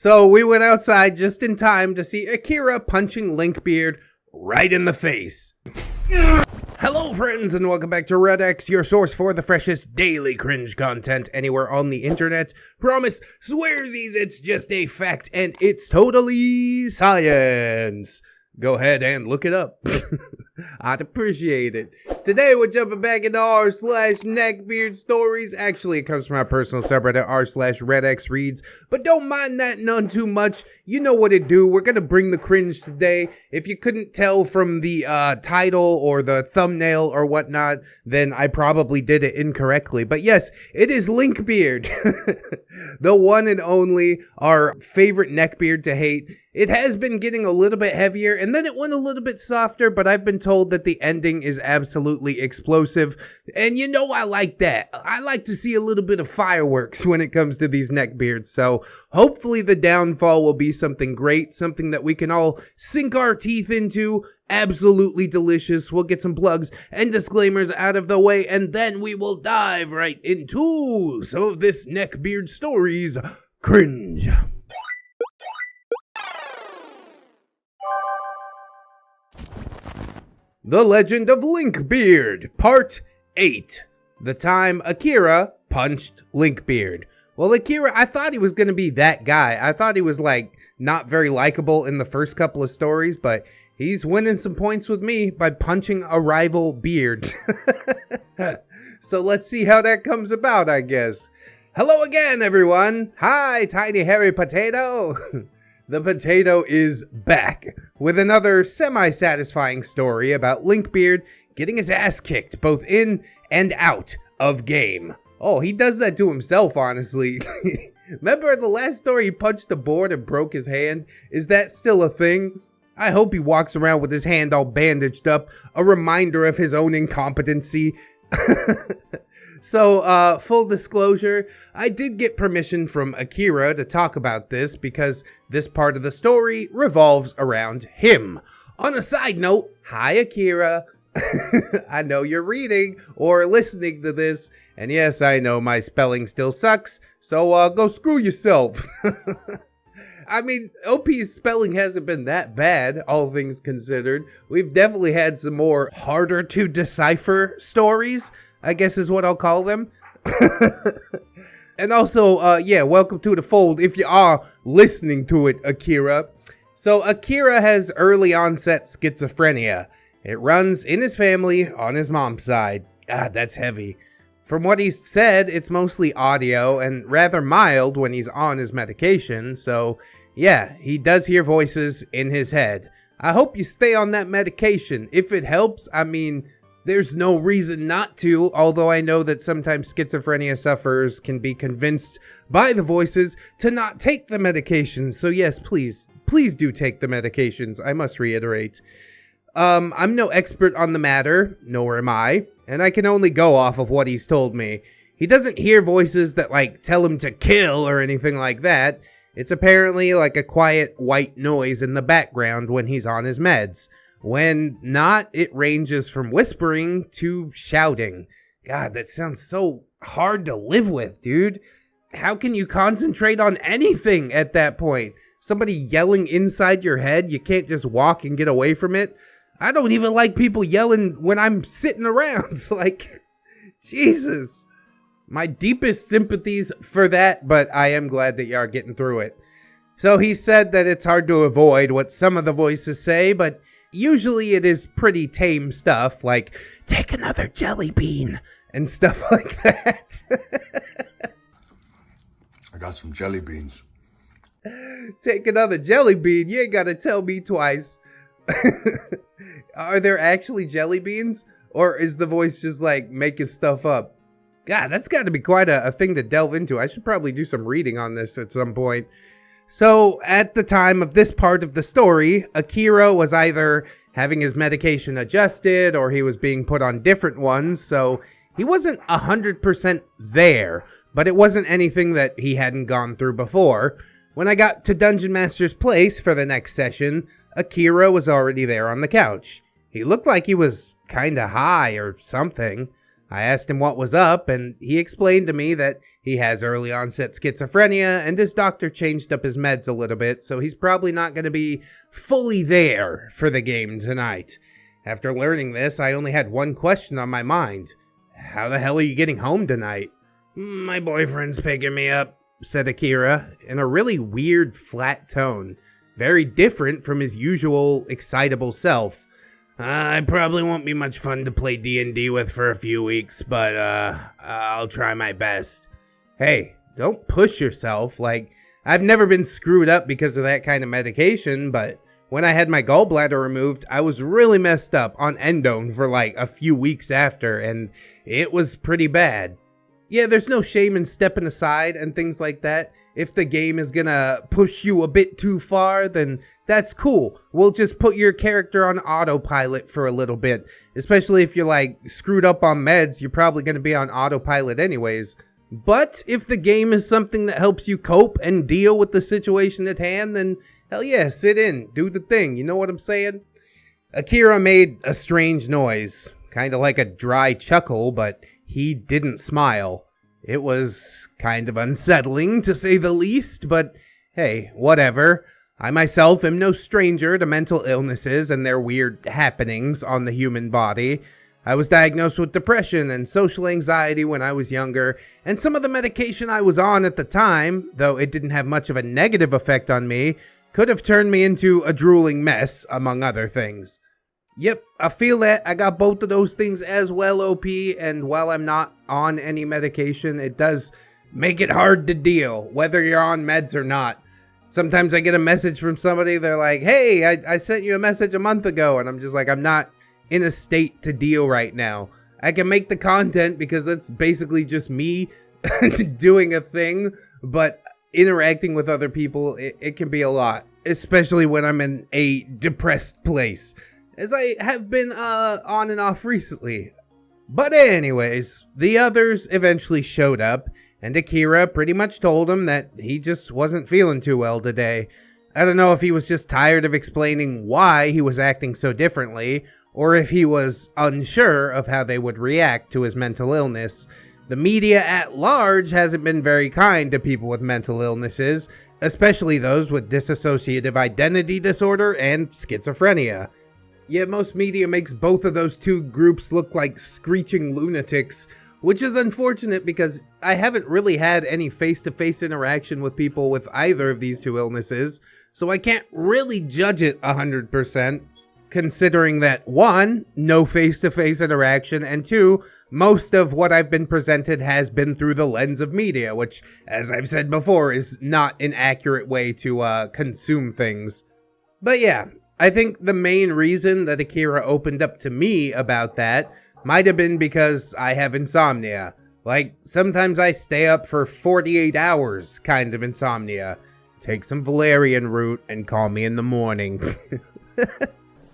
So we went outside just in time to see Akira punching Linkbeard right in the face. Hello friends and welcome back to ReddX, your source for the freshest daily cringe content anywhere on the internet. Promise, swearsies, it's just a fact and it's totally science. Go ahead and look it up. I'd appreciate it. Today we're jumping back into r/neckbeard stories. Actually, it comes from our personal subreddit r/ReddX reads, but don't mind that none too much. You know what it do. We're gonna bring the cringe today. If you couldn't tell from the title or the thumbnail or whatnot, then I probably did it incorrectly. But yes, it is Linkbeard, the one and only, our favorite neckbeard to hate. It has been getting a little bit heavier, and then it went a little bit softer, but I've been told that the ending is absolutely explosive, and you know I like that. I like to see a little bit of fireworks when it comes to these neckbeards, so hopefully the downfall will be something great, something that we can all sink our teeth into. Absolutely delicious. We'll get some plugs and disclaimers out of the way, and then we will dive right into some of this neckbeard stories cringe. The Legend of Linkbeard, Part 8. The time Akira punched Linkbeard. Well, Akira, I thought he was going to be that guy. I thought he was, like, not very likable in the first couple of stories, but he's winning some points with me by punching a rival beard. So let's see how that comes about, I guess. Hello again, everyone. Hi, Tiny Hairy Potato. The potato is back with another semi-satisfying story about Linkbeard getting his ass kicked both in and out of game. Oh, he does that to himself, honestly. Remember the last story he punched the board and broke his hand? Is that still a thing? I hope he walks around with his hand all bandaged up, a reminder of his own incompetency. So, full disclosure, I did get permission from Akira to talk about this because this part of the story revolves around him. On a side note, hi Akira. I know you're reading or listening to this, and yes, I know my spelling still sucks, so go screw yourself. I mean, OP's spelling hasn't been that bad, all things considered. We've definitely had some more harder to decipher stories, I guess is what I'll call them. And also, yeah, welcome to the fold if you are listening to it, Akira. So Akira has early onset schizophrenia. It runs in his family on his mom's side. God, that's heavy. From what he's said, it's mostly audio and rather mild when he's on his medication. So yeah, he does hear voices in his head. I hope you stay on that medication. If it helps, I mean, there's no reason not to, although I know that sometimes schizophrenia sufferers can be convinced by the voices to not take the medications. So yes, please do take the medications, I must reiterate. I'm no expert on the matter, nor am I, and I can only go off of what he's told me. He doesn't hear voices that, like, tell him to kill or anything like that. It's apparently like a quiet white noise in the background when he's on his meds. When not, it ranges from whispering to shouting. God, that sounds so hard to live with, dude. How can you concentrate on anything at that point? Somebody yelling inside your head, you can't just walk and get away from it? I don't even like people yelling when I'm sitting around. It's like, Jesus. My deepest sympathies for that, but I am glad that you are getting through it. So he said that it's hard to avoid what some of the voices say, but usually it is pretty tame stuff, like, take another jelly bean, and stuff like that. I got some jelly beans. Take another jelly bean? You ain't gotta tell me twice. Are there actually jelly beans? Or is the voice just, like, making stuff up? God, that's gotta be quite a thing to delve into. I should probably do some reading on this at some point. So, at the time of this part of the story, Akira was either having his medication adjusted or he was being put on different ones, so he wasn't 100% there, but it wasn't anything that he hadn't gone through before. When I got to Dungeon Master's place for the next session, Akira was already there on the couch. He looked like he was kinda high or something. I asked him what was up, and he explained to me that he has early onset schizophrenia, and his doctor changed up his meds a little bit, so he's probably not going to be fully there for the game tonight. After learning this, I only had one question on my mind. How the hell are you getting home tonight? My boyfriend's picking me up, said Akira, in a really weird, flat tone, very different from his usual excitable self. I probably won't be much fun to play D&D with for a few weeks, but I'll try my best. Hey, don't push yourself. Like, I've never been screwed up because of that kind of medication, but when I had my gallbladder removed, I was really messed up on endone for like a few weeks after, and it was pretty bad. Yeah, there's no shame in stepping aside and things like that. If the game is gonna push you a bit too far, then that's cool. We'll just put your character on autopilot for a little bit. Especially if you're like screwed up on meds, you're probably gonna be on autopilot anyways. But if the game is something that helps you cope and deal with the situation at hand, then hell yeah, sit in, do the thing, you know what I'm saying? Akira made a strange noise, kind of like a dry chuckle, but he didn't smile. It was kind of unsettling, to say the least, but hey, whatever. I myself am no stranger to mental illnesses and their weird happenings on the human body. I was diagnosed with depression and social anxiety when I was younger, and some of the medication I was on at the time, though it didn't have much of a negative effect on me, could have turned me into a drooling mess, among other things. Yep, I feel that I got both of those things as well, OP, and while I'm not on any medication, it does make it hard to deal, whether you're on meds or not. Sometimes I get a message from somebody, they're like, hey, I sent you a message a month ago, and I'm just like, I'm not in a state to deal right now. I can make the content because that's basically just me doing a thing, but interacting with other people, it can be a lot, especially when I'm in a depressed place, as I have been on and off recently. But anyways, the others eventually showed up, and Akira pretty much told him that he just wasn't feeling too well today. I don't know if he was just tired of explaining why he was acting so differently, or if he was unsure of how they would react to his mental illness. The media at large hasn't been very kind to people with mental illnesses, especially those with dissociative identity disorder and schizophrenia. Yet most media makes both of those two groups look like screeching lunatics, which is unfortunate because I haven't really had any face-to-face interaction with people with either of these two illnesses, so I can't really judge it 100%. Considering that, one, no face-to-face interaction, and two, most of what I've been presented has been through the lens of media, which, as I've said before, is not an accurate way to consume things. But yeah, I think the main reason that Akira opened up to me about that might have been because I have insomnia. Like, sometimes I stay up for 48 hours kind of insomnia. Take some valerian root and call me in the morning.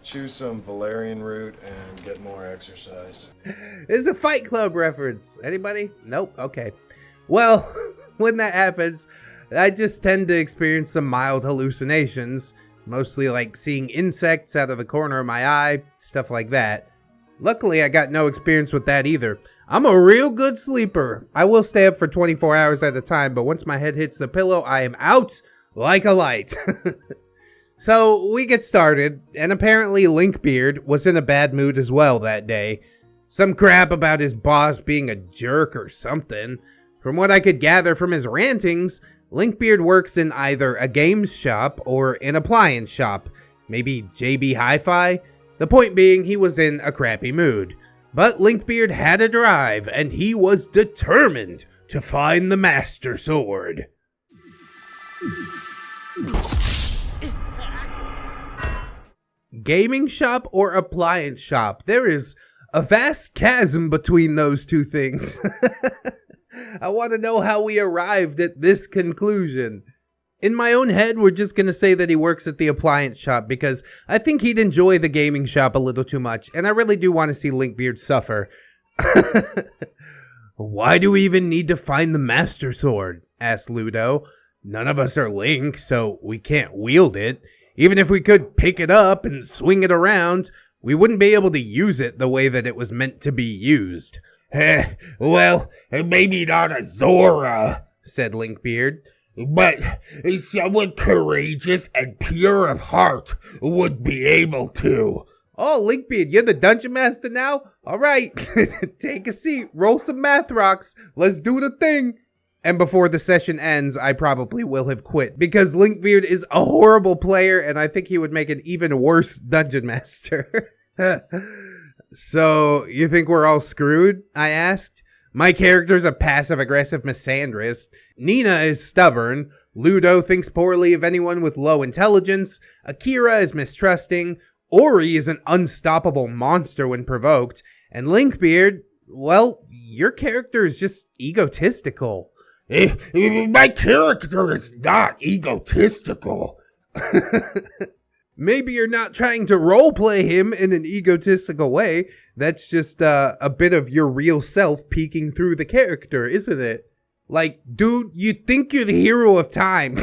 Choose some valerian root and get more exercise. It's a Fight Club reference. Anybody? Nope? Okay. Well, when that happens, I just tend to experience some mild hallucinations, mostly like seeing insects out of the corner of my eye, stuff like that. Luckily, I got no experience with that either. I'm a real good sleeper. I will stay up for 24 hours at a time, but once my head hits the pillow, I am out like a light. So we get started, and apparently Linkbeard was in a bad mood as well that day. Some crap about his boss being a jerk or something. From what I could gather from his rantings, Linkbeard works in either a games shop or an appliance shop. Maybe JB Hi-Fi? The point being, he was in a crappy mood. But Linkbeard had a drive, and he was determined to find the Master Sword. Gaming shop or appliance shop? There is a vast chasm between those two things. I want to know how we arrived at this conclusion. In my own head, we're just going to say that he works at the appliance shop because I think he'd enjoy the gaming shop a little too much, and I really do want to see Linkbeard suffer. Why do we even need to find the Master Sword? Asked Ludo. None of us are Link, so we can't wield it. Even if we could pick it up and swing it around, we wouldn't be able to use it the way that it was meant to be used. Well, maybe not a Zora, said Linkbeard, but someone courageous and pure of heart would be able to. Oh, Linkbeard, you're the dungeon master now? All right, take a seat, roll some math rocks, let's do the thing. And before the session ends, I probably will have quit, because Linkbeard is a horrible player, and I think he would make an even worse dungeon master. So, you think we're all screwed? I asked. My character's a passive-aggressive misandrist. Nina is stubborn. Ludo thinks poorly of anyone with low intelligence. Akira is mistrusting. Ori is an unstoppable monster when provoked. And Linkbeard, well, your character is just egotistical. My character is not egotistical. Maybe you're not trying to roleplay him in an egotistical way. That's just a bit of your real self peeking through the character, isn't it? Like, dude, you think you're the hero of time.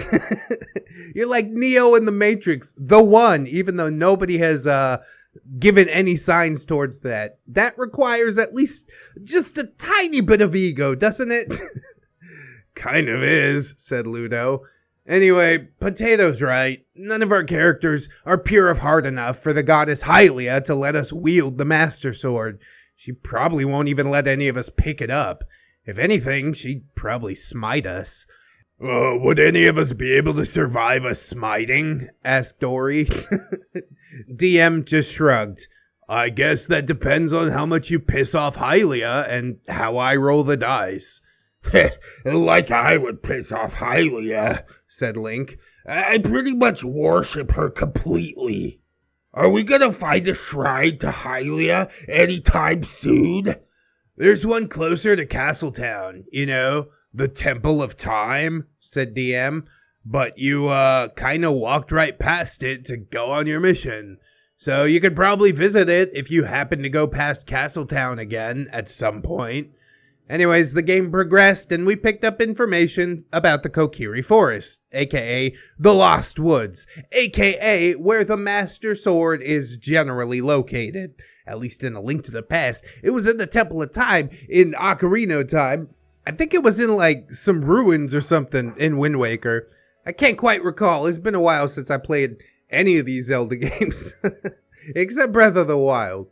You're like Neo in the Matrix, the one, even though nobody has given any signs towards that. That requires at least just a tiny bit of ego, doesn't it? Kind of is, said Ludo. Anyway, Potato's right. None of our characters are pure of heart enough for the goddess Hylia to let us wield the Master Sword. She probably won't even let any of us pick it up. If anything, she'd probably smite us. Would any of us be able to survive a smiting? Asked Dory. DM just shrugged. I guess that depends on how much you piss off Hylia and how I roll the dice. Like I would piss off Hylia, said Link. I pretty much worship her completely. Are we gonna find a shrine to Hylia anytime soon? There's one closer to Castletown, you know, the Temple of Time, said DM. But you, kinda walked right past it to go on your mission. So you could probably visit it if you happen to go past Castletown again at some point. Anyways, the game progressed and we picked up information about the Kokiri Forest, aka the Lost Woods, aka where the Master Sword is generally located. At least in A Link to the Past. It was in the Temple of Time in Ocarina of Time. I think it was in like some ruins or something in Wind Waker. I can't quite recall. It's been a while since I played any of these Zelda games. Except Breath of the Wild.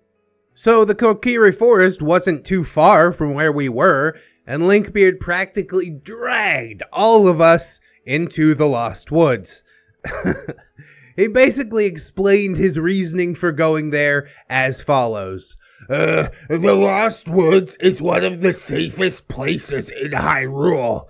So the Kokiri Forest wasn't too far from where we were, and Linkbeard practically dragged all of us into the Lost Woods. He basically explained his reasoning for going there as follows. The Lost Woods is one of the safest places in Hyrule,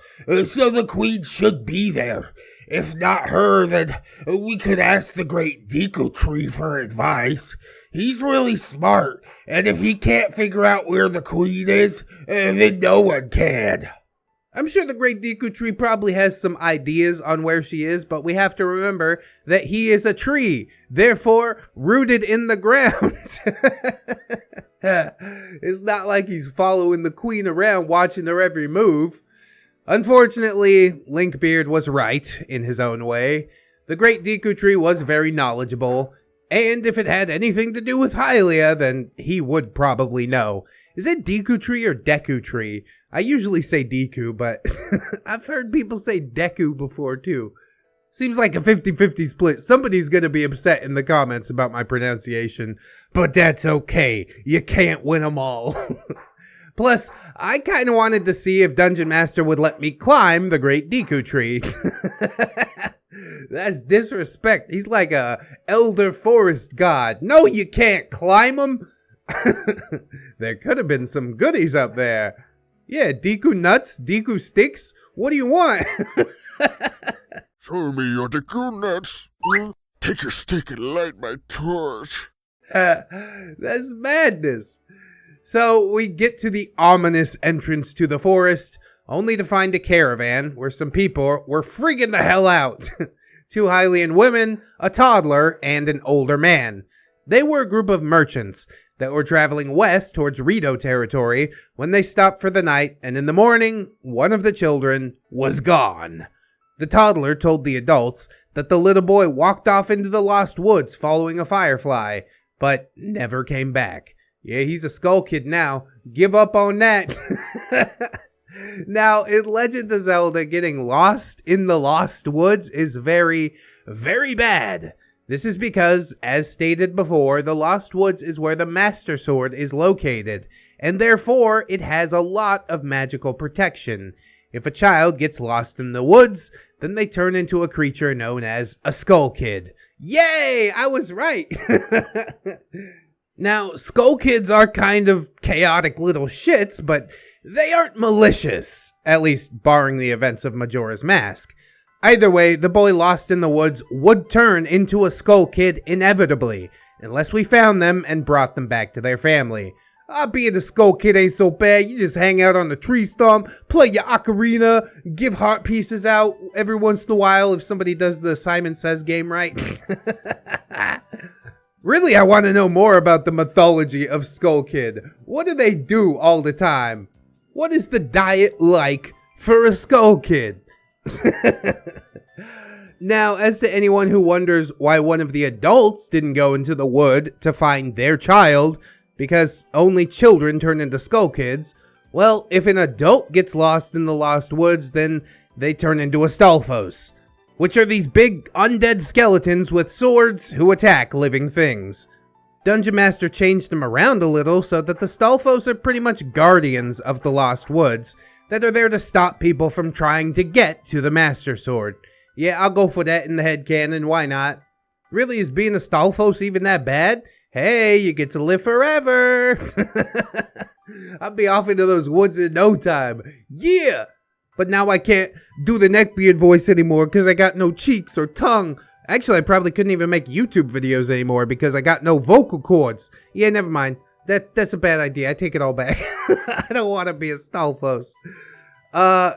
so the Queen should be there. If not her, then we could ask the Great Deku Tree for advice. He's really smart, and if he can't figure out where the Queen is, then no one can. I'm sure the Great Deku Tree probably has some ideas on where she is, but we have to remember that he is a tree, therefore rooted in the ground. It's not like he's following the Queen around watching her every move. Unfortunately, Linkbeard was right in his own way. The Great Deku Tree was very knowledgeable, and if it had anything to do with Hylia, then he would probably know. Is it Deku Tree or Deku Tree? I usually say Deku, but I've heard people say Deku before too. Seems like a 50-50 split. Somebody's gonna be upset in the comments about my pronunciation, but that's okay. You can't win them all. Plus, I kind of wanted to see if Dungeon Master would let me climb the Great Deku Tree. That's disrespect. He's like a elder forest god. No, you can't climb him. There could have been some goodies up there. Yeah, Deku nuts, Deku sticks. What do you want? Show me your Deku nuts. Take your stick and light my torch. That's madness. So we get to the ominous entrance to the forest, only to find a caravan where some people were freaking the hell out. 2 Hylian women, a toddler, and an older man. They were a group of merchants that were traveling west towards Rito territory when they stopped for the night, and in the morning, one of the children was gone. The toddler told the adults that the little boy walked off into the Lost Woods following a firefly, but never came back. Yeah, he's a skull kid now. Give up on that. Now, in Legend of Zelda, getting lost in the Lost Woods is very, very bad. This is because, as stated before, the Lost Woods is where the Master Sword is located, and therefore it has a lot of magical protection. If a child gets lost in the woods, then they turn into a creature known as a Skull Kid. Yay! I was right! Now, Skull Kids are kind of chaotic little shits, but they aren't malicious, at least barring the events of Majora's Mask. Either way, the boy lost in the woods would turn into a Skull Kid inevitably, unless we found them and brought them back to their family. Being a Skull Kid ain't so bad. You just hang out on the tree stump, play your ocarina, give heart pieces out every once in a while if somebody does the Simon Says game right. Really, I want to know more about the mythology of Skull Kid. What do they do all the time? What is the diet like for a Skull Kid? Now, as to anyone who wonders why one of the adults didn't go into the wood to find their child, because only children turn into Skull Kids, well, if an adult gets lost in the Lost Woods, then they turn into a Stalfos, which are these big undead skeletons with swords who attack living things. Dungeon Master changed them around a little so that the Stalfos are pretty much guardians of the Lost Woods that are there to stop people from trying to get to the Master Sword. Yeah, I'll go for that in the headcanon, why not? Really, is being a Stalfos even that bad? Hey, you get to live forever! I'll be off into those woods in no time. Yeah! But now I can't do the Neckbeard voice anymore because I got no cheeks or tongue. Actually, I probably couldn't even make YouTube videos anymore because I got no vocal cords. Yeah, never mind. That's a bad idea. I take it all back. I don't want to be a Stalfos.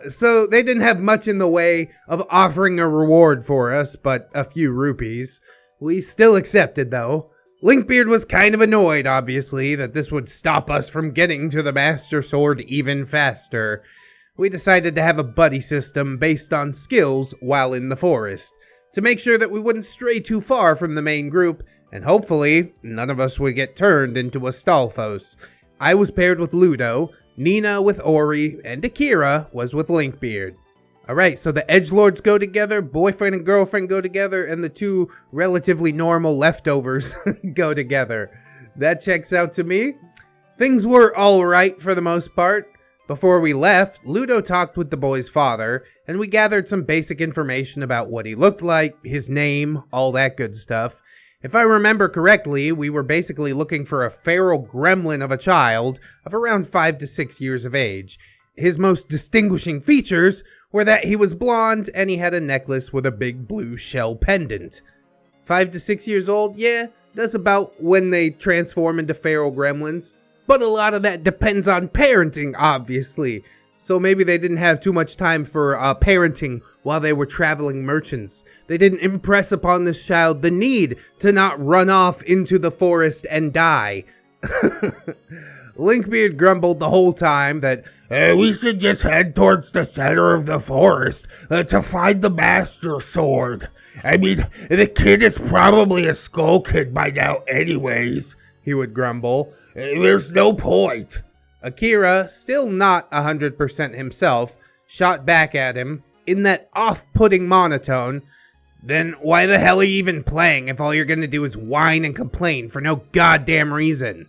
So they didn't have much in the way of offering a reward for us, but a few rupees. We still accepted, though. Linkbeard was kind of annoyed, obviously, that this would stop us from getting to the Master Sword even faster. We decided to have a buddy system based on skills while in the forest, to make sure that we wouldn't stray too far from the main group, and hopefully, none of us would get turned into a Stalfos. I was paired with Ludo, Nina with Ori, and Akira was with Linkbeard. Alright, so the edgelords go together, boyfriend and girlfriend go together, and the two relatively normal leftovers go together. That checks out to me. Things were alright for the most part. Before we left, Ludo talked with the boy's father, and we gathered some basic information about what he looked like, his name, all that good stuff. If I remember correctly, we were basically looking for a feral gremlin of a child of around 5 to 6 years of age. His most distinguishing features were that he was blonde and he had a necklace with a big blue shell pendant. 5 to 6 years old? Yeah, that's about when they transform into feral gremlins. But a lot of that depends on parenting, obviously. So maybe they didn't have too much time for parenting while they were traveling merchants. They didn't impress upon this child the need to not run off into the forest and die. Linkbeard grumbled the whole time that we should just head towards the center of the forest to find the Master Sword. I mean, the kid is probably a Skull Kid by now anyways, he would grumble. There's no point. Akira, still not 100% himself, shot back at him in that off-putting monotone. Then why the hell are you even playing if all you're gonna do is whine and complain for no goddamn reason?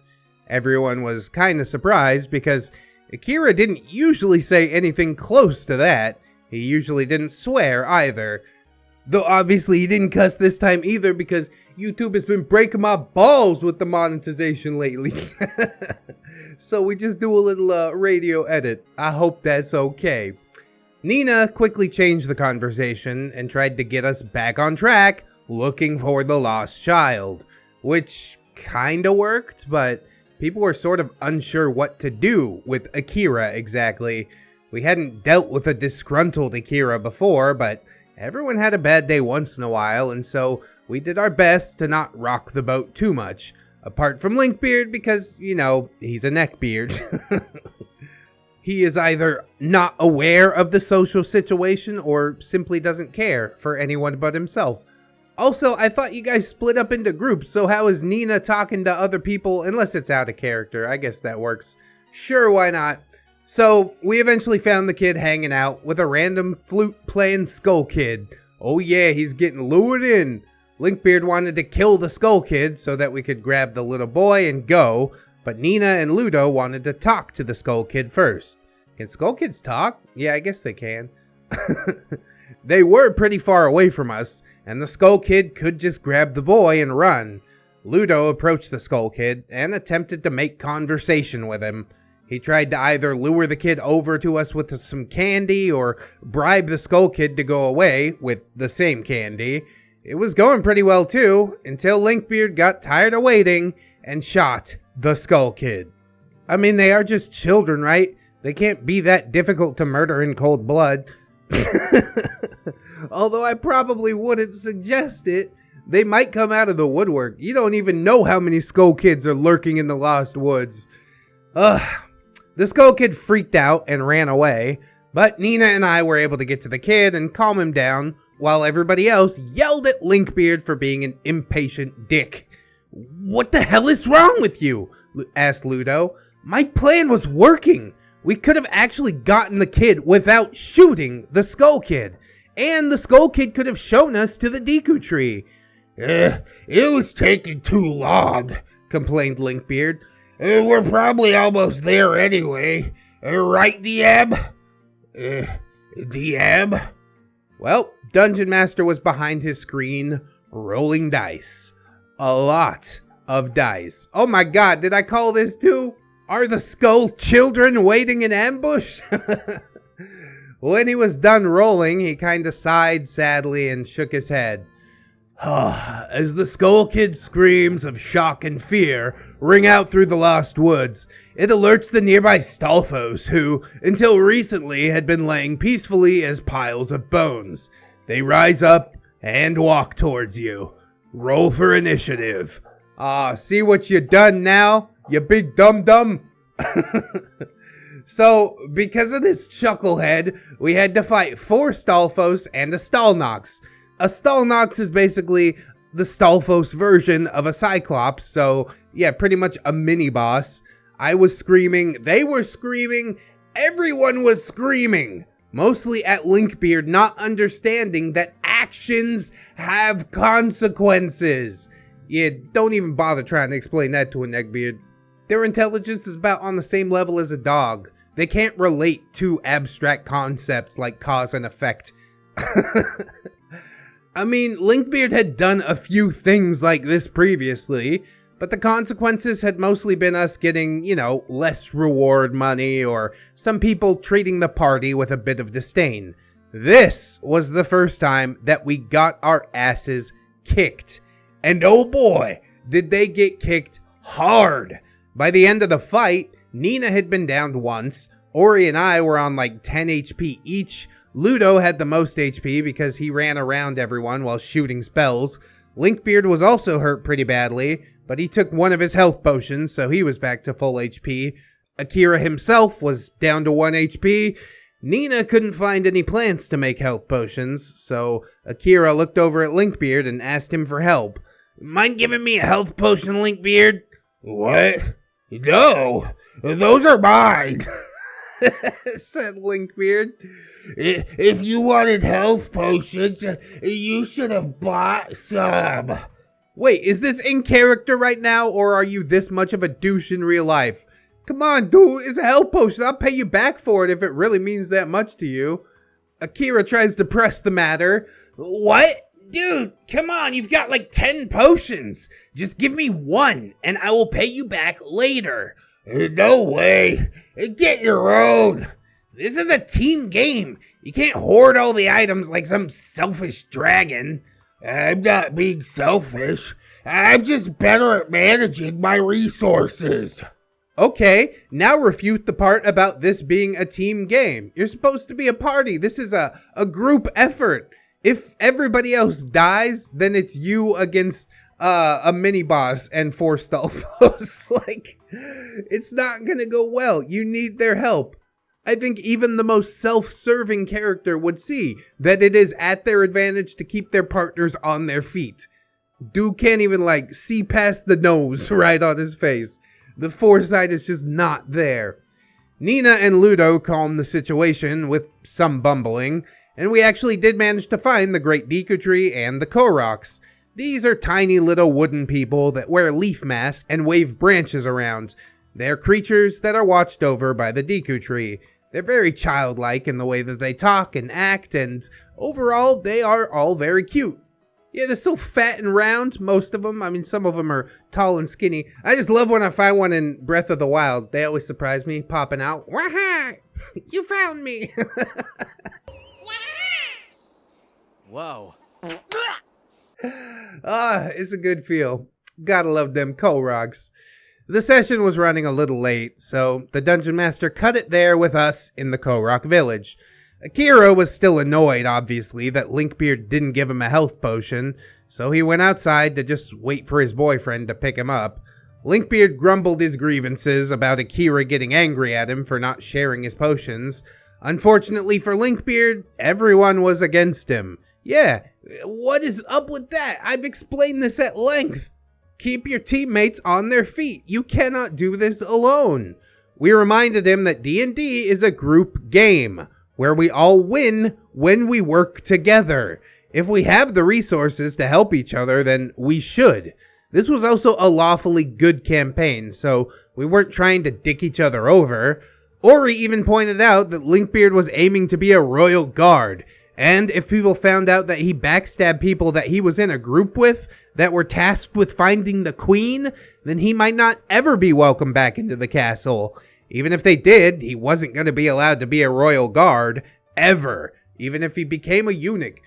Everyone was kinda surprised because Akira didn't usually say anything close to that. He usually didn't swear either. Though obviously he didn't cuss this time either because YouTube has been breaking my balls with the monetization lately. So we just do a little radio edit. I hope that's okay. Nina quickly changed the conversation and tried to get us back on track looking for the lost child. Which kinda worked, but people were sort of unsure what to do with Akira exactly. We hadn't dealt with a disgruntled Akira before, but everyone had a bad day once in a while, and so we did our best to not rock the boat too much. Apart from Linkbeard, because, you know, he's a neckbeard. He is either not aware of the social situation or simply doesn't care for anyone but himself. Also, I thought you guys split up into groups, so how is Nina talking to other people? Unless it's out of character, I guess that works. Sure, why not? So, we eventually found the kid hanging out with a random flute-playing skull kid. Oh yeah, he's getting lured in. Linkbeard wanted to kill the skull kid so that we could grab the little boy and go, but Nina and Ludo wanted to talk to the skull kid first. Can skull kids talk? Yeah, I guess they can. They were pretty far away from us, and the skull kid could just grab the boy and run. Ludo approached the skull kid and attempted to make conversation with him. He tried to either lure the kid over to us with some candy or bribe the skull kid to go away with the same candy. It was going pretty well too, until Linkbeard got tired of waiting and shot the skull kid. I mean, they are just children, right? They can't be that difficult to murder in cold blood. Although I probably wouldn't suggest it. They might come out of the woodwork. You don't even know how many skull kids are lurking in the Lost Woods. The skull kid freaked out and ran away, but Nina and I were able to get to the kid and calm him down, while everybody else yelled at Linkbeard for being an impatient dick. "What the hell is wrong with you?" asked Ludo. "My plan was working. We could have actually gotten the kid without shooting the skull kid, and the skull kid could have shown us to the Deku tree." It was taking too long," complained Linkbeard. "We're probably almost there anyway. Right, Diab? Diab?" Well, Dungeon Master was behind his screen, rolling dice. A lot of dice. Oh my god, did I call this too? Are the skull children waiting in ambush? When he was done rolling, he kinda sighed sadly and shook his head. As the skull kid's screams of shock and fear ring out through the Lost Woods, it alerts the nearby Stalfos, who, until recently, had been laying peacefully as piles of bones. They rise up and walk towards you. Roll for initiative. See what you done now, you big dum-dum? So, because of this chucklehead, we had to fight 4 Stalfos and a Stalnox. A Stalnox is basically the Stalfos version of a Cyclops, so yeah, pretty much a mini-boss. I was screaming, they were screaming, everyone was screaming. Mostly at Linkbeard not understanding that actions have consequences. Yeah, don't even bother trying to explain that to a neckbeard. Their intelligence is about on the same level as a dog. They can't relate to abstract concepts like cause and effect. I mean, Linkbeard had done a few things like this previously, but the consequences had mostly been us getting, less reward money or some people treating the party with a bit of disdain. This was the first time that we got our asses kicked. And oh boy, did they get kicked hard. By the end of the fight, Nina had been downed once, Ori and I were on like 10 HP each, Ludo had the most HP because he ran around everyone while shooting spells, Linkbeard was also hurt pretty badly, but he took one of his health potions so he was back to full HP, Akira himself was down to 1 HP, Nina couldn't find any plants to make health potions, so Akira looked over at Linkbeard and asked him for help. "Mind giving me a health potion, Linkbeard?" "What? No, those are mine," said Linkbeard. "If you wanted health potions, you should have bought some." Wait, is this in character right now, or are you this much of a douche in real life? Come on, dude, it's a health potion. I'll pay you back for it if it really means that much to you. Akira tries to press the matter. "What? Dude, come on, you've got like 10 potions. Just give me 1, and I will pay you back later." "No way. Get your own." "This is a team game. You can't hoard all the items like some selfish dragon." "I'm not being selfish. I'm just better at managing my resources." Okay, now refute the part about this being a team game. You're supposed to be a party. This is a group effort. If everybody else dies, then it's you against a mini-boss and 4 Stalfos. Like, it's not gonna go well. You need their help. I think even the most self-serving character would see that it is at their advantage to keep their partners on their feet. Dude can't even, like, see past the nose right on his face. The foresight is just not there. Nina and Ludo calmed the situation with some bumbling, and we actually did manage to find the Great Deku Tree and the Koroks. These are tiny little wooden people that wear leaf masks and wave branches around. They're creatures that are watched over by the Deku Tree. They're very childlike in the way that they talk and act, and overall, they are all very cute. Yeah, they're so fat and round, most of them. I mean, some of them are tall and skinny. I just love when I find one in Breath of the Wild. They always surprise me, popping out. Wah-ha! You found me! Whoa. It's a good feel. Gotta love them Koroks. The session was running a little late, so the Dungeon Master cut it there with us in the Korok village. Akira was still annoyed, obviously, that Linkbeard didn't give him a health potion, so he went outside to just wait for his boyfriend to pick him up. Linkbeard grumbled his grievances about Akira getting angry at him for not sharing his potions. Unfortunately for Linkbeard, everyone was against him. Yeah, what is up with that? I've explained this at length. Keep your teammates on their feet. You cannot do this alone. We reminded him that D&D is a group game, where we all win when we work together. If we have the resources to help each other, then we should. This was also a lawfully good campaign, so we weren't trying to dick each other over. Ori even pointed out that Linkbeard was aiming to be a royal guard, and if people found out that he backstabbed people that he was in a group with, that were tasked with finding the queen, then he might not ever be welcome back into the castle. Even if they did, he wasn't going to be allowed to be a royal guard, ever, even if he became a eunuch.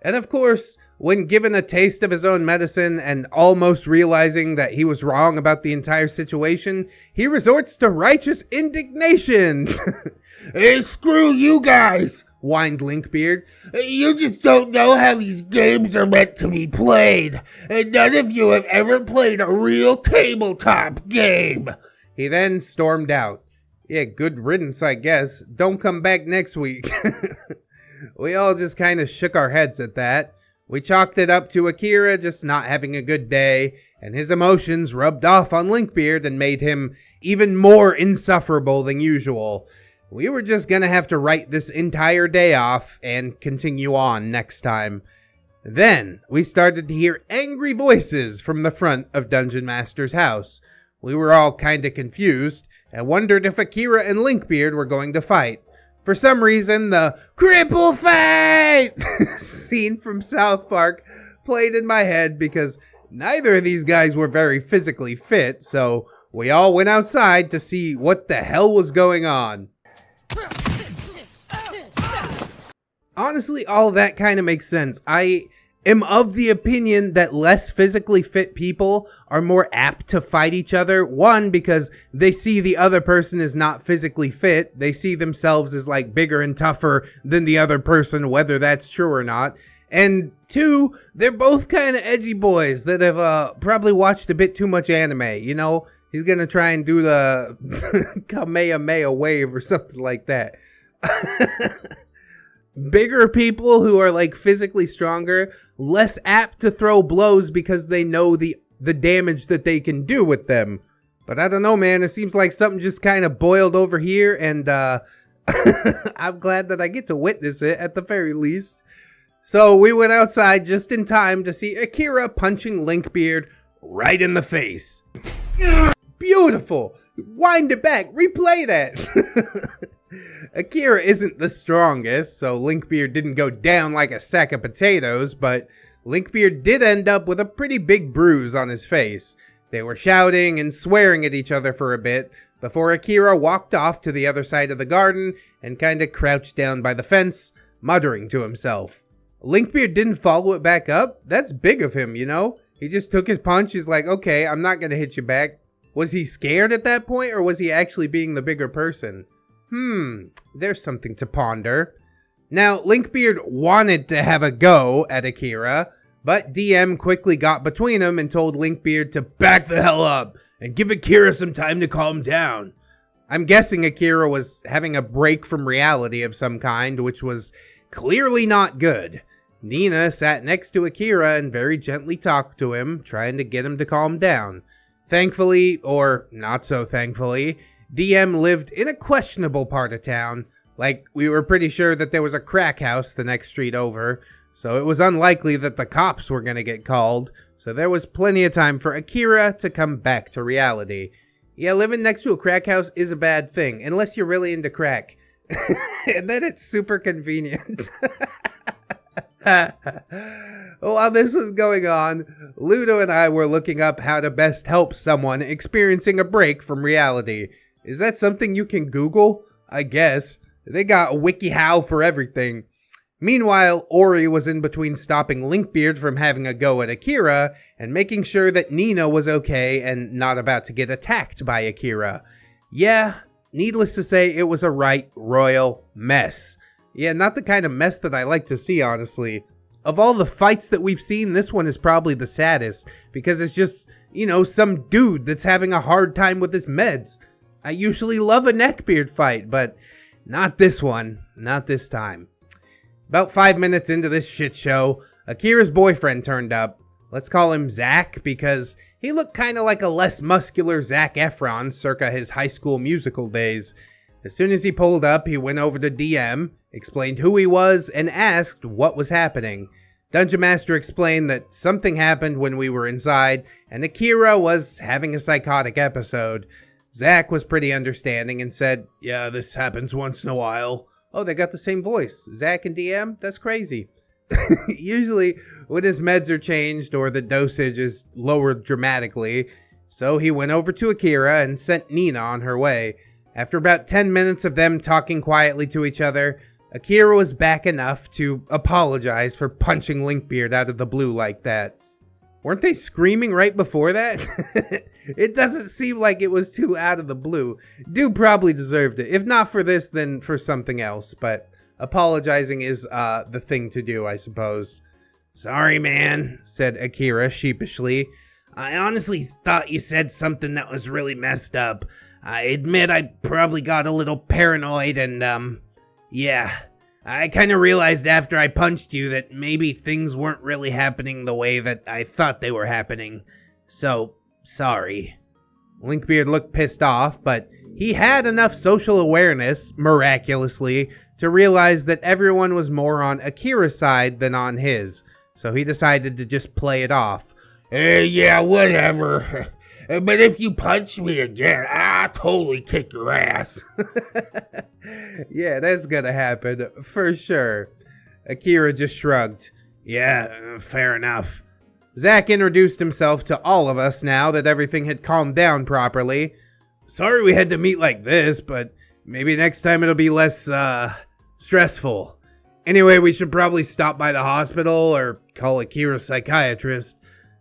And of course, when given a taste of his own medicine and almost realizing that he was wrong about the entire situation, he resorts to righteous indignation. Hey, screw you guys! Whined Linkbeard. You just don't know how these games are meant to be played, and none of you have ever played a real tabletop game. He then stormed out. Yeah, good riddance, I guess. Don't come back next week. We all just kind of shook our heads at that. We chalked it up to Akira just not having a good day, and his emotions rubbed off on Linkbeard and made him even more insufferable than usual. We were just gonna have to write this entire day off and continue on next time. Then, we started to hear angry voices from the front of Dungeon Master's house. We were all kinda confused, and wondered if Akira and Linkbeard were going to fight. For some reason, the cripple fight scene from South Park played in my head because neither of these guys were very physically fit, so we all went outside to see what the hell was going on. Honestly, all that kind of makes sense. I am of the opinion that less physically fit people are more apt to fight each other. One, because they see the other person is not physically fit. They see themselves as like bigger and tougher than the other person, whether that's true or not. And two, they're both kind of edgy boys that have probably watched a bit too much anime. You know, he's gonna try and do the Kamehameha wave or something like that. Bigger people who are like physically stronger, less apt to throw blows because they know the damage that they can do with them. But I don't know, man. It seems like something just kind of boiled over here, and I'm glad that I get to witness it at the very least. So we went outside just in time to see Akira punching Linkbeard right in the face. Beautiful. Wind it back. Replay that. Akira isn't the strongest, so Linkbeard didn't go down like a sack of potatoes, but Linkbeard did end up with a pretty big bruise on his face. They were shouting and swearing at each other for a bit, before Akira walked off to the other side of the garden and kinda crouched down by the fence, muttering to himself. Linkbeard didn't follow it back up? That's big of him, you know? He just took his punch, he's like, okay, I'm not gonna hit you back. Was he scared at that point, or was he actually being the bigger person? There's something to ponder. Now, Linkbeard wanted to have a go at Akira, but DM quickly got between him and told Linkbeard to back the hell up and give Akira some time to calm down. I'm guessing Akira was having a break from reality of some kind, which was clearly not good. Nina sat next to Akira and very gently talked to him, trying to get him to calm down. Thankfully, or not so thankfully, DM lived in a questionable part of town. Like, we were pretty sure that there was a crack house the next street over, so it was unlikely that the cops were gonna get called, so there was plenty of time for Akira to come back to reality. Yeah, living next to a crack house is a bad thing, unless you're really into crack. And then it's super convenient. While this was going on, Ludo and I were looking up how to best help someone experiencing a break from reality. Is that something you can Google? I guess. They got a WikiHow for everything. Meanwhile, Ori was in between stopping Linkbeard from having a go at Akira and making sure that Nina was okay and not about to get attacked by Akira. Yeah, needless to say, it was a right royal mess. Yeah, not the kind of mess that I like to see, honestly. Of all the fights that we've seen, this one is probably the saddest, because it's just, some dude that's having a hard time with his meds. I usually love a neckbeard fight, but not this one. Not this time. About 5 minutes into this shit show, Akira's boyfriend turned up. Let's call him Zach, because he looked kind of like a less muscular Zac Efron circa his High School Musical days. As soon as he pulled up, he went over to DM, explained who he was, and asked what was happening. Dungeon Master explained that something happened when we were inside, and Akira was having a psychotic episode. Zach was pretty understanding and said, "Yeah, this happens once in a while." Oh, they got the same voice. Zach and DM? That's crazy. Usually, when his meds are changed or the dosage is lowered dramatically. So he went over to Akira and sent Nina on her way. After about 10 minutes of them talking quietly to each other, Akira was back enough to apologize for punching Linkbeard out of the blue like that. Weren't they screaming right before that? It doesn't seem like it was too out of the blue. Dude probably deserved it. If not for this, then for something else. But apologizing is the thing to do, I suppose. "Sorry, man," said Akira sheepishly. "I honestly thought you said something that was really messed up. I admit I probably got a little paranoid and, yeah. I kind of realized after I punched you that maybe things weren't really happening the way that I thought they were happening. So, sorry." Linkbeard looked pissed off, but he had enough social awareness, miraculously, to realize that everyone was more on Akira's side than on his, so he decided to just play it off. Yeah, whatever. But if you punch me again, I'll totally kick your ass." Yeah, that's gonna happen, for sure. Akira just shrugged. "Yeah, fair enough." Zach introduced himself to all of us now that everything had calmed down properly. "Sorry we had to meet like this, but maybe next time it'll be less, stressful. Anyway, we should probably stop by the hospital or call Akira's psychiatrist."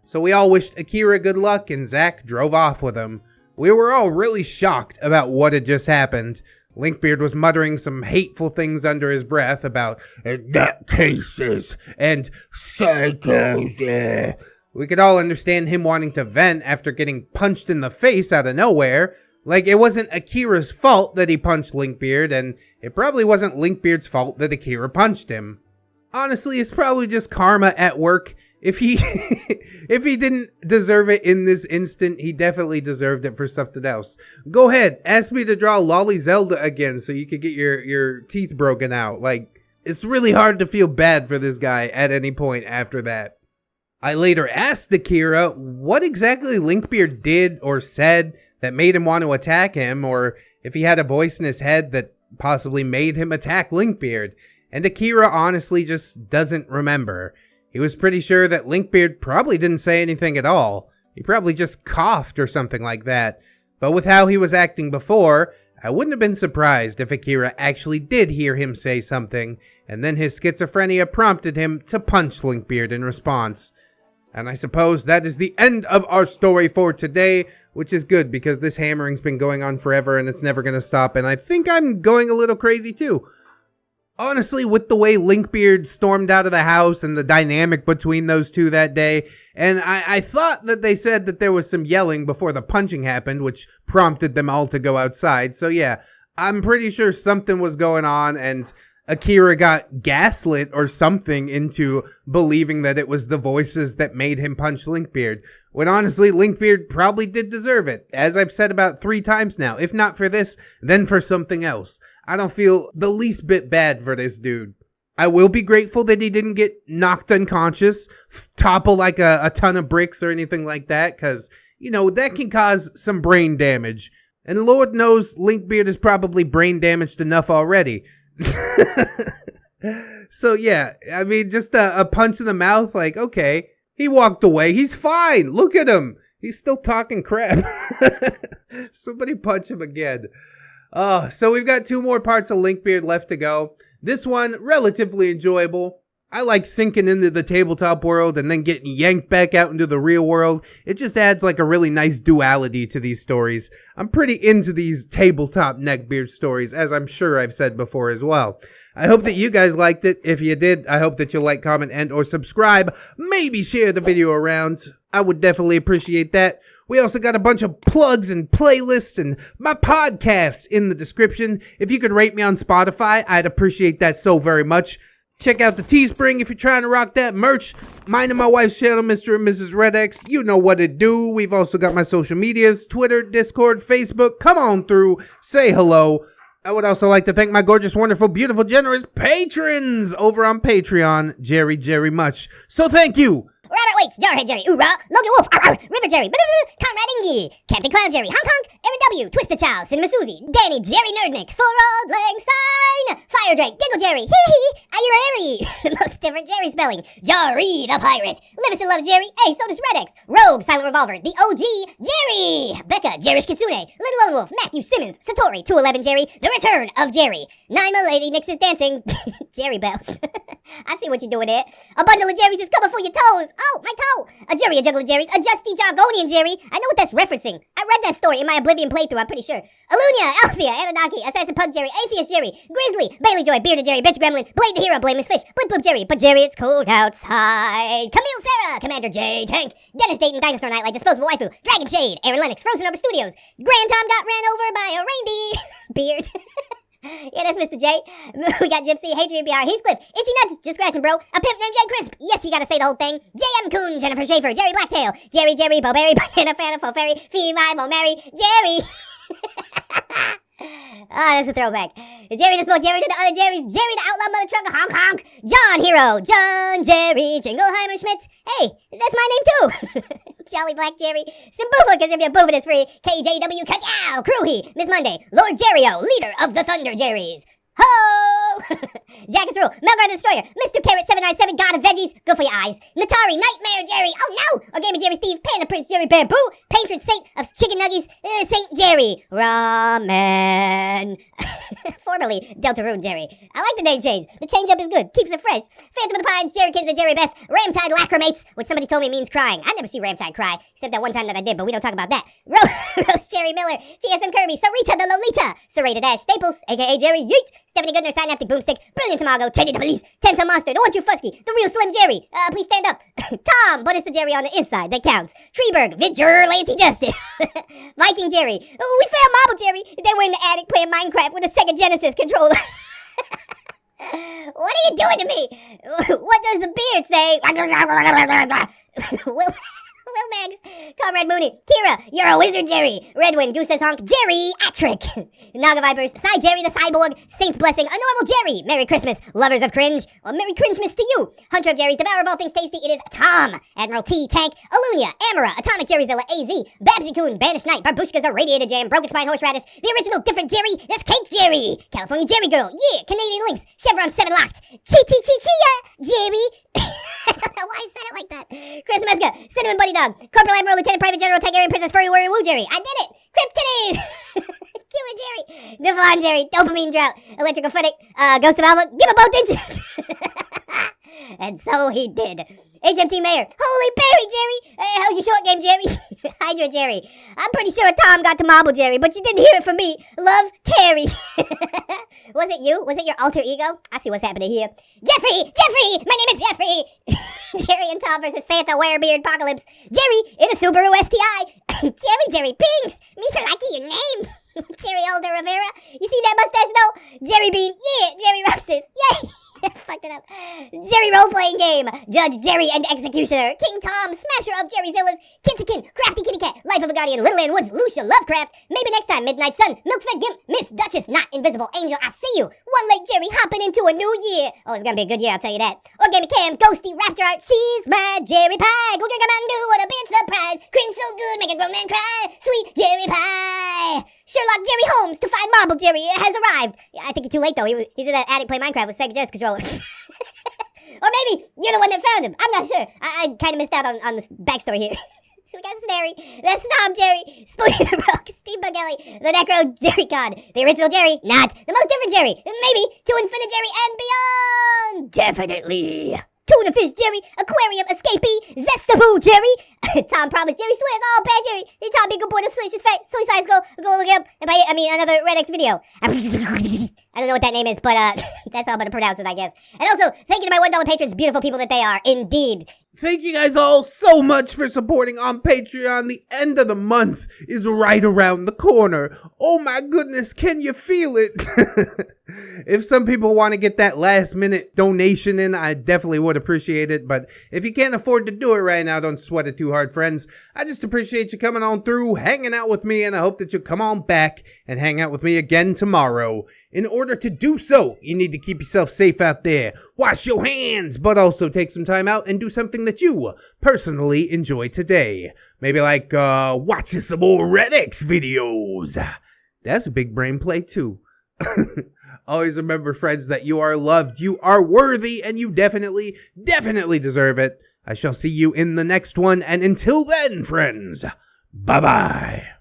So we all wished Akira good luck and Zach drove off with him. We were all really shocked about what had just happened. Linkbeard was muttering some hateful things under his breath about nutcases and psychos. We could all understand him wanting to vent after getting punched in the face out of nowhere. Like, it wasn't Akira's fault that he punched Linkbeard, and it probably wasn't Linkbeard's fault that Akira punched him. Honestly, it's probably just karma at work. If he if he didn't deserve it in this instant, he definitely deserved it for something else. Go ahead, ask me to draw Lolly Zelda again so you could get your teeth broken out. Like, it's really hard to feel bad for this guy at any point after that. I later asked Akira what exactly Linkbeard did or said that made him want to attack him, or if he had a voice in his head that possibly made him attack Linkbeard, and Akira honestly just doesn't remember. He was pretty sure that Linkbeard probably didn't say anything at all. He probably just coughed or something like that. But with how he was acting before, I wouldn't have been surprised if Akira actually did hear him say something, and then his schizophrenia prompted him to punch Linkbeard in response. And I suppose that is the end of our story for today, which is good because this hammering's been going on forever and it's never going to stop, and I think I'm going a little crazy too. honestly, with the way Linkbeard stormed out of the house and the dynamic between those two that day, and I thought that they said that there was some yelling before the punching happened, which prompted them all to go outside. So yeah, I'm pretty sure something was going on, and Akira got gaslit or something into believing that it was the voices that made him punch Linkbeard, when honestly, Linkbeard probably did deserve it, as I've said about 3 times now. If not for this, then for something else. I don't feel the least bit bad for this dude. I will be grateful that he didn't get knocked unconscious, topple like a ton of bricks or anything like that, because, you know, that can cause some brain damage. And Lord knows Linkbeard is probably brain damaged enough already. So yeah, I mean, just a punch in the mouth, like, okay. He walked away. He's fine. Look at him. He's still talking crap. Somebody punch him again. So we've got 2 more parts of Linkbeard left to go. This one, relatively enjoyable. I like sinking into the tabletop world and then getting yanked back out into the real world. It just adds like a really nice duality to these stories. I'm pretty into these tabletop Neckbeard stories, as I'm sure I've said before as well. I hope that you guys liked it. If you did, I hope that you'll like, comment, and or subscribe. Maybe share the video around. I would definitely appreciate that. We also got a bunch of plugs and playlists and my podcasts in the description. If you could rate me on Spotify, I'd appreciate that so very much. Check out the Teespring if you're trying to rock that merch. Mine and my wife's channel, Mr. and Mrs. ReddX. You know what to do. We've also got my social medias, Twitter, Discord, Facebook. Come on through. Say hello. I would also like to thank my gorgeous, wonderful, beautiful, generous patrons over on Patreon. Jerry much. So thank you. Robert Waits, Jarhead Jerry, Oorah, Logan Wolf, River Jerry, Conrad Ingy, Captain Clown Jerry, Hong Kong, Aaron W, Twisted Chow, Cinema Susie, Danny, Jerry Nerdnick, For Old Lang Sign, Fire Drake, Giggle Jerry, Ayura Harry, most different Jerry spelling, Jari the Pirate, Livingston Love Jerry, hey, so does ReddX, Rogue, Silent Revolver, the OG, Jerry, Becca, Jerish Kitsune, Little Lone Wolf, Matthew Simmons, Satori, 211 Jerry, The Return of Jerry, 9 Lady Nix is dancing, Jerry Bells. I see what you're doing there. A bundle of Jerry's is coming for your toes. Oh, my toe. A Jerry, a juggle of Jerry's, a Justy Jargonian Jerry. I know what that's referencing. I read that story in my Oblivion playthrough, I'm pretty sure. Alunia, Althea, Anunnaki, Assassin Pug Jerry, Atheist Jerry, Grizzly, Bailey Joy, Bearded Jerry, Bitch Gremlin, Blade the Hero, Blameless Fish, Blip Blip Jerry, but Jerry, it's cold outside. Camille Sarah, Commander J, Tank, Dennis Dayton, Dinosaur Nightlight, Disposable Waifu, Dragon Shade, Aaron Lennox, Frozen Over Studios, Grand Tom got ran over by a reindeer. Beard. Yeah, that's Mr. J. We got Gypsy, Hadrian BR, Heathcliff, Itchy Nuts, just scratching, bro. A pimp named J. Crisp. Yes, you gotta say the whole thing. J.M. Coon, Jennifer Schaefer, Jerry Blacktail, Jerry, Bo Berry, Banana Fana, Fo Ferry, Fee Mo Mary, Jerry. That's a throwback. Jerry the Smoke Jerry to the other Jerry's, Jerry the Outlaw Mother Trucker, honk honk. John Hero, John Jerry, Jingleheimer Schmitz. Hey, that's my name too. Jolly Black Jerry, Simbufa, because if you're boofing is free. KJW, Kachow, Crewhee, Miss Monday, Lord Jerryo, leader of the Thunder Jerrys. Ho! Jackus Rule, Melgar the Destroyer, Mr. Carrot 797, God of Veggies, good for your eyes. Natari, Nightmare Jerry, oh no! Orgami Jerry Steve, Panda Prince Jerry Bamboo, Patron Saint of Chicken Nuggies, Saint Jerry, Ramen. Formerly Deltarune Jerry. I like the name change. The change up is good, keeps it fresh. Phantom of the Pines, Jerry Kids and Jerry Beth, Ramtide Lacrimates, which somebody told me means crying. I never see Ramtide cry, except that one time that I did, but we don't talk about that. Rose Jerry Miller, TSM Kirby, Sarita the Lolita, Serrated Ash Staples, aka Jerry Yeet, Stephanie Goodner, Synaptic Boomstick, Brilliant Tomago, Teddy the Police, Tensa Monster, the One True Fusky, the Real Slim Jerry, please stand up. Tom, but it's the Jerry on the inside that counts. Treeberg, Vigilante Justice, Viking Jerry, we found Marble Jerry, they were in the attic playing Minecraft with a Sega Genesis controller. What are you doing to me? What does the beard say? Will Mags, Comrade Mooney, Kira, you're a wizard, Jerry. Redwind, Goose says honk, Jerry Atrick. Naga Vipers, Cy Jerry the Cyborg, Saints Blessing, a normal Jerry. Merry Christmas, lovers of cringe. Well, Merry Cringemas to you. Hunter of Jerry's, Devourer of all things tasty, it is Tom. Admiral T, Tank, Alunia, Amara, Atomic Jerryzilla, AZ, Babsy Coon, Banished Knight, Barbushka's a Radiator Jam, Broken Spine Horseradish, the original different Jerry, that's Cake Jerry. California Jerry Girl, yeah, Canadian Lynx, Chevron 7 Locked, Chia, Jerry. I don't know why I said it like that. Chris Meska, Cinnamon Buddy Dog, Corporal Admiral, Lieutenant Private General, Tigerian Princess, Furry Warrior Woo Jerry. I did it! Crypt Titties! Killer Jerry, Devlon Jerry, Dopamine Drought, Electrical Footic, Ghost of Alpha, give a both inches. And so he did. HMT Mayor, holy Perry, Jerry! Hey, how's your short game, Jerry? Hydra, Jerry. I'm pretty sure Tom got the marble, Jerry, but you didn't hear it from me. Love, Terry. Was it you? Was it your alter ego? I see what's happening here. Jeffrey! Jeffrey! My name is Jeffrey! Jerry and Tom versus Santa Werebeard Apocalypse. Jerry in a Subaru STI. Jerry Pinks! Misa like your name! Jerry Alder Rivera. You see that mustache though? Jerry Bean. Yeah, Jerry Roxas. Yay! Fucked it up. Jerry role-playing game. Judge Jerry and Executioner. King Tom, Smasher of Jerry Zillas. Kitsakin, Crafty Kitty Cat, Life of a Guardian, Little Ann Woods, Lucia Lovecraft. Maybe next time, Midnight Sun, Milkfed Gimp, Miss Duchess, Not Invisible Angel, I see you. One late Jerry hopping into a new year. Oh, it's gonna be a good year, I'll tell you that. Organic Cam, Ghosty, Raptor Art, she's my Jerry Pie. Go drink a Mountain Dew, what a big surprise. Cringe so good, make a grown man cry. Sweet Jerry Pie. Sherlock Jerry Holmes to find Marble Jerry has arrived. Yeah, I think he's too late though. He's in that attic play Minecraft with Sega Genesis controller. Or maybe you're the one that found him. I'm not sure. I kind of missed out on this backstory here. We got Snary, the Snob Jerry, Spooky the Rock, Steve Bugelli, the Necro Jerry Cod, the original Jerry, not the most different Jerry, maybe to Infinite Jerry and beyond. Definitely. Tuna Fish Jerry, Aquarium Escapee, Zestaboo Jerry. Tom promised Jerry swears all bad Jerry. Hey Tom, be a good boy to switch his face. Soy size go look it up and buy another ReddX video. I don't know what that name is, but that's how I'm gonna pronounce it, I guess. And also, thank you to my $1 patrons, beautiful people that they are, indeed. Thank you guys all so much for supporting on Patreon. The end of the month is right around the corner. Oh my goodness, can you feel it? If some people want to get that last minute donation in, I definitely would appreciate it. But if you can't afford to do it right now, don't sweat it too hard, friends. I just appreciate you coming on through, hanging out with me, and I hope that you'll come on back and hang out with me again tomorrow. In order to do so, you need to keep yourself safe out there. Wash your hands, but also take some time out and do something that you personally enjoy today. Maybe like watching some more ReddX videos. That's a big brain play too. Always remember, friends, that you are loved, you are worthy, and you definitely deserve it. I shall see you in the next one, and until then, friends, bye-bye.